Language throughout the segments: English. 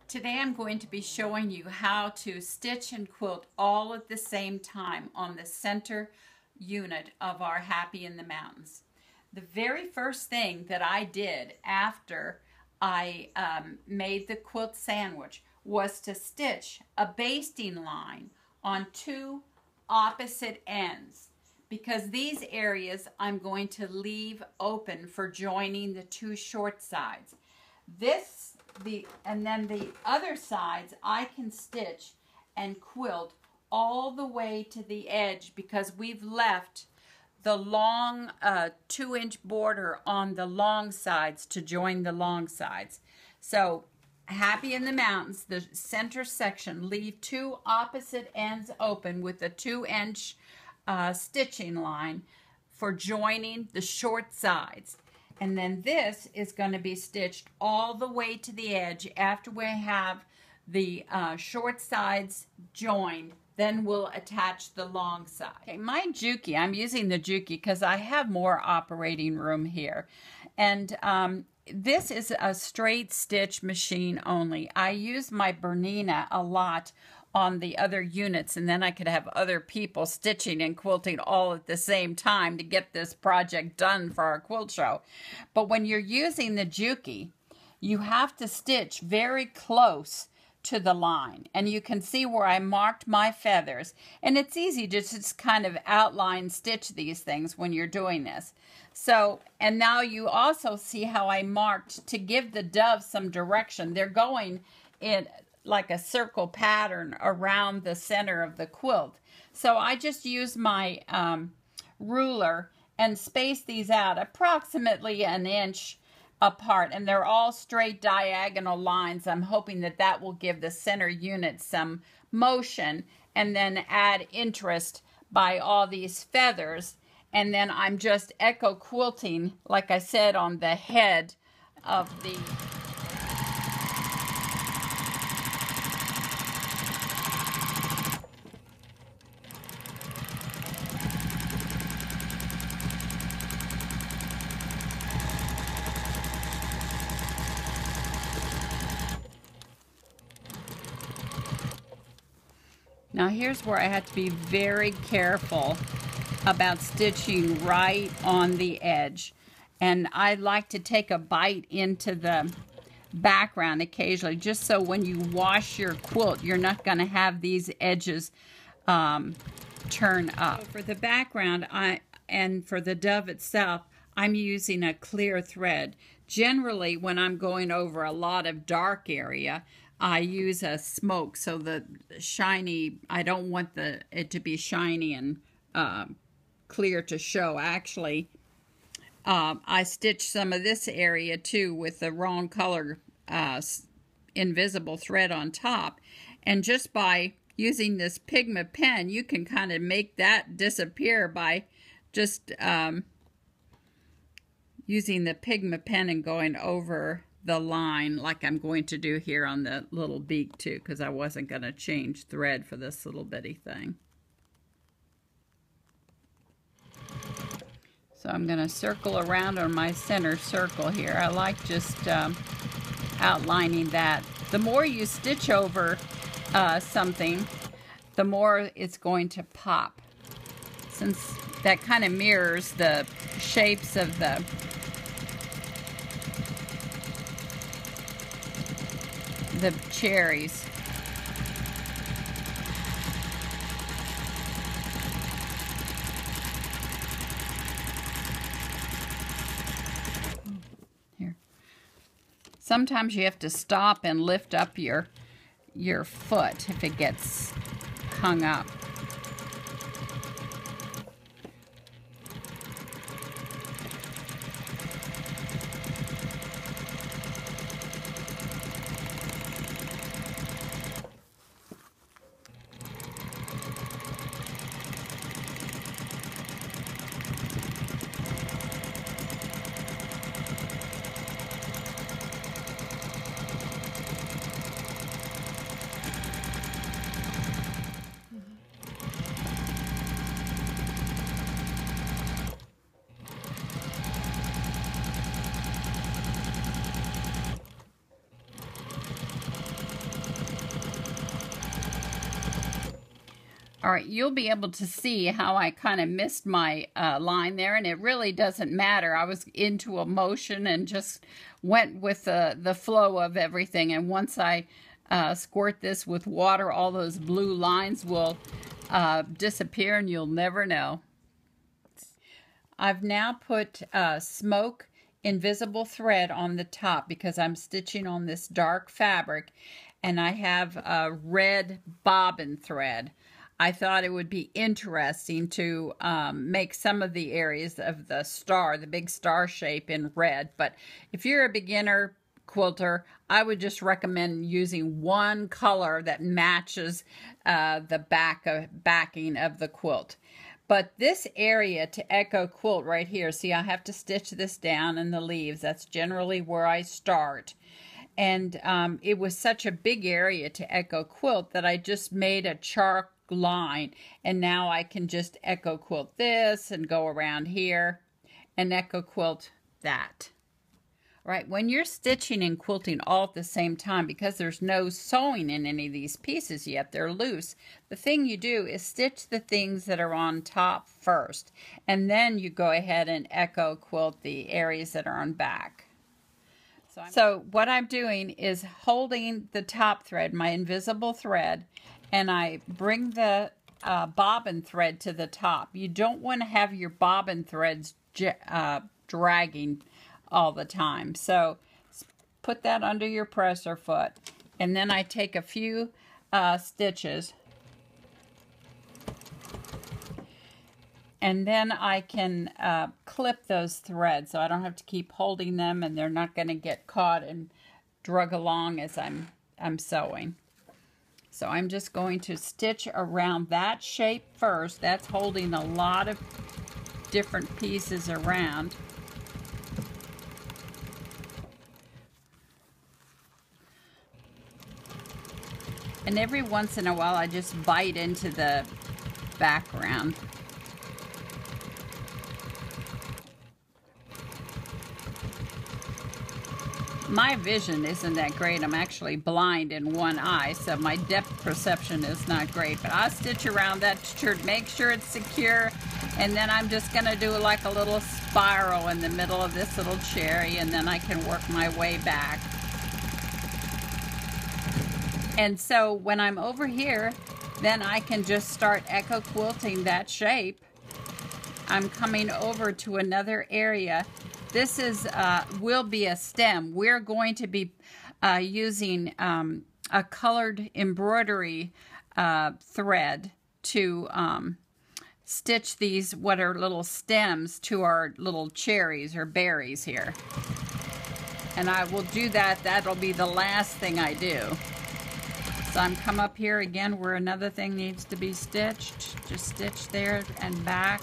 Today I'm going to be showing you how to stitch and quilt all at the same time on the center unit of our Happy in the Mountains. The very first thing that I did after I made the quilt sandwich was to stitch a basting line on two opposite ends, because these areas I'm going to leave open for joining the two short sides. And then the other sides I can stitch and quilt all the way to the edge, because we've left the long 2-inch border on the long sides to join the long sides. So Happy in the Mountains, the center section, leave two opposite ends open with a 2-inch stitching line for joining the short sides. And then this is going to be stitched all the way to the edge after we have the short sides joined. Then we'll attach the long side. Okay, my Juki, I'm using the Juki because I have more operating room here. And this is a straight stitch machine only. I use my Bernina a lot on the other units, and then I could have other people stitching and quilting all at the same time to get this project done for our quilt show. But when you're using the Juki, you have to stitch very close to the line, and you can see where I marked my feathers, and it's easy to just kind of outline stitch these things when you're doing this. So, and now you also see how I marked to give the doves some direction. They're going in like a circle pattern around the center of the quilt. So I just use my ruler and space these out approximately 1 inch apart, and they're all straight diagonal lines. I'm hoping that that will give the center unit some motion and then add interest by all these feathers. And then I'm just echo quilting, like I said, on the head of the Now here's where I have to be very careful about stitching right on the edge. And I like to take a bite into the background occasionally, just so when you wash your quilt, you're not going to have these edges turn up. So for the background, and for the dove itself, I'm using a clear thread. Generally, when I'm going over a lot of dark area, I use a smoke, so the shiny, I don't want it to be shiny and clear to show. Actually, I stitched some of this area too with the wrong color invisible thread on top. And just by using this pigment pen, you can kind of make that disappear by just using the pigment pen and going over the line, like I'm going to do here on the little beak too, because I wasn't going to change thread for this little bitty thing. So I'm going to circle around on my center circle here. I like just outlining that. The more you stitch over something, the more it's going to pop, since that kind of mirrors the shapes of the cherries. Here. Sometimes you have to stop and lift up your foot if it gets hung up. All right, you'll be able to see how I kind of missed my line there, and it really doesn't matter. I was into emotion and just went with the flow of everything, and once I squirt this with water, all those blue lines will disappear and you'll never know. I've now put smoke invisible thread on the top because I'm stitching on this dark fabric, and I have a red bobbin thread. I thought it would be interesting to make some of the areas of the star, the big star shape, in red. But if you're a beginner quilter, I would just recommend using one color that matches the backing of the quilt. But this area to echo quilt right here, see, I have to stitch this down in the leaves. That's generally where I start. And it was such a big area to echo quilt that I just made a chalk line, and now I can just echo quilt this and go around here and echo quilt that. Right, when you're stitching and quilting all at the same time, because there's no sewing in any of these pieces yet, they're loose, the thing you do is stitch the things that are on top first, and then you go ahead and echo quilt the areas that are on back. So what I'm doing is holding the top thread, my invisible thread, and I bring the bobbin thread to the top. You don't want to have your bobbin threads dragging all the time. So put that under your presser foot, and then I take a few stitches, and then I can clip those threads so I don't have to keep holding them, and they're not going to get caught and drug along as I'm sewing. So I'm just going to stitch around that shape first. That's holding a lot of different pieces around. And every once in a while I just bite into the background. My vision isn't that great. I'm actually blind in one eye, so my depth perception is not great. But I'll stitch around that to make sure it's secure, and then I'm just going to do like a little spiral in the middle of this little cherry, and then I can work my way back. And so when I'm over here, then I can just start echo quilting that shape. I'm coming over to another area. This is will be a stem. We're going to be using a colored embroidery thread to stitch these, what are little stems, to our little cherries or berries here. And I will do that. That'll be the last thing I do. So I'm come up here again where another thing needs to be stitched. Just stitch there and back.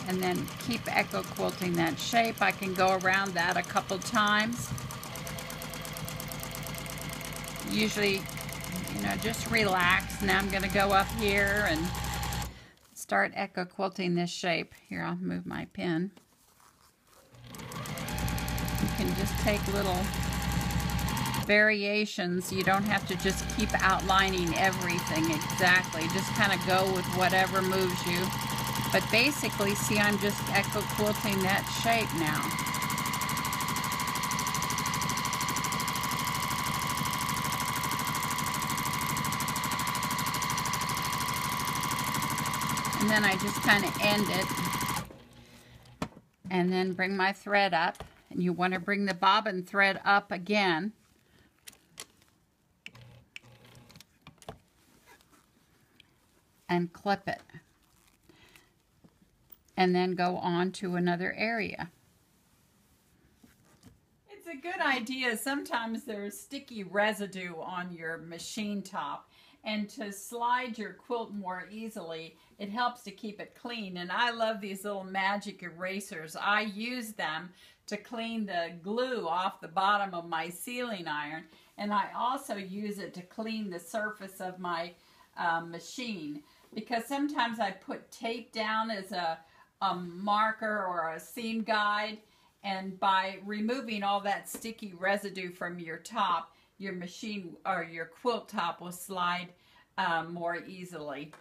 And then keep echo quilting that shape. I can go around that a couple times. Usually, just relax. Now I'm going to go up here and start echo quilting this shape. Here, I'll move my pen. You can just take little variations. You don't have to just keep outlining everything exactly. Just kind of go with whatever moves you. But basically, see, I'm just echo quilting that shape now. And then I just kind of end it. And then bring my thread up. And you want to bring the bobbin thread up again. And clip it. And then go on to another area. It's a good idea. Sometimes there's sticky residue on your machine top, and to slide your quilt more easily, it helps to keep it clean. And I love these little magic erasers. I use them to clean the glue off the bottom of my sealing iron, and I also use it to clean the surface of my machine, because sometimes I put tape down as a marker or a seam guide, and by removing all that sticky residue from your top, your machine or your quilt top will slide more easily.